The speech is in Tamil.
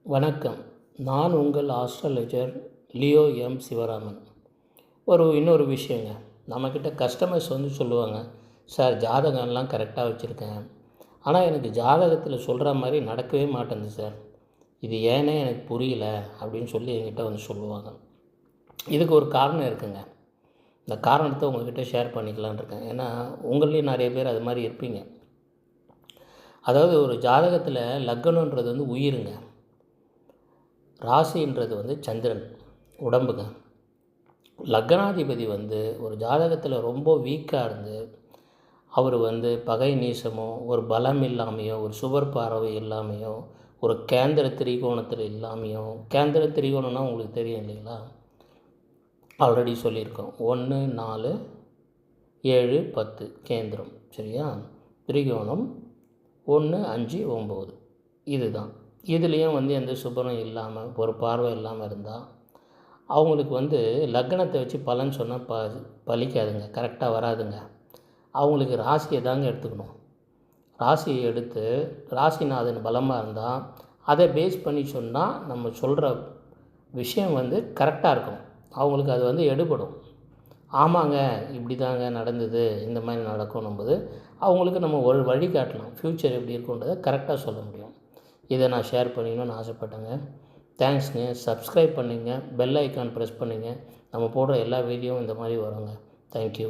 வணக்கம். நான் உங்கள் ஆஸ்ட்ராலஜர் லியோ எம் சிவராமன். இன்னொரு விஷயங்க. நம்மக்கிட்ட கஸ்டமர்ஸ் சொல்லுவாங்க, சார் ஜாதகம்லாம் கரெக்டாக வச்சுருக்கேன், ஆனால் எனக்கு ஜாதகத்தில் சொல்கிற மாதிரி நடக்கவே மாட்டேங்குது சார், இது ஏன்னே எனக்கு புரியல அப்படின்னு சொல்லி என்கிட்ட சொல்லுவாங்க. இதுக்கு ஒரு காரணம் இருக்குங்க. இந்த காரணத்தை உங்கள்கிட்ட ஷேர் பண்ணிக்கலான்னு இருக்கேன். ஏன்னா உங்கள்லேயும் நிறைய பேர் அது மாதிரி இருப்பீங்க. அதாவது ஒரு ஜாதகத்தில் லக்னன்றது உயிருங்க, ராசின்றது சந்திரன், உடம்புங்க. லக்னாதிபதி ஒரு ஜாதகத்தில் ரொம்ப வீக்காக இருந்து அவர் பகை நீசமோ, ஒரு பலம் இல்லாமையோ, ஒரு சுவர் பார்வை இல்லாமையோ, ஒரு கேந்திர திரிகோணத்தில் இல்லாமையோ. கேந்திர திரிகோணம்னா உங்களுக்கு தெரியும் இல்லைங்களா, ஆல்ரெடி சொல்லியிருக்கோம். 1, 4, 7, 10 கேந்திரம், சரியா? திரிகோணம் 1, 5, 9 இதுதான். இதுலேயும் எந்த சுபரம் இல்லாமல், ஒரு பார்வை இல்லாமல் இருந்தால் அவங்களுக்கு லக்னத்தை வச்சு பலன் சொன்னால் பலிக்காதுங்க, கரெக்டாக வராதுங்க. அவங்களுக்கு ராசியை தாங்க எடுத்துக்கணும். ராசியை எடுத்து ராசிநாதன் பலமாக இருந்தால் அதை பேஸ் பண்ணி சொன்னால் நம்ம சொல்கிற விஷயம் கரெக்டாக இருக்கும். அவங்களுக்கு அது எடுபடும். ஆமாங்க, இப்படி தாங்க நடந்தது, இந்த மாதிரி நடக்கும்போது அவங்களுக்கு நம்ம ஒரு வழி காட்டலாம். ஃப்யூச்சர் எப்படி இருக்குன்றதை கரெக்டாக சொல்ல முடியும். இதை நான் ஷேர் பண்ணிக்கணும்னு ஆசைப்பட்டேங்க. தேங்க்ஸுங்க. சப்ஸ்கிரைப் பண்ணுங்கள், பெல் ஐக்கான் ப்ரெஸ் பண்ணுங்கள். நம்ம போடுற எல்லா வீடியோவும் இந்த மாதிரி வருங்க. தேங்க்யூ.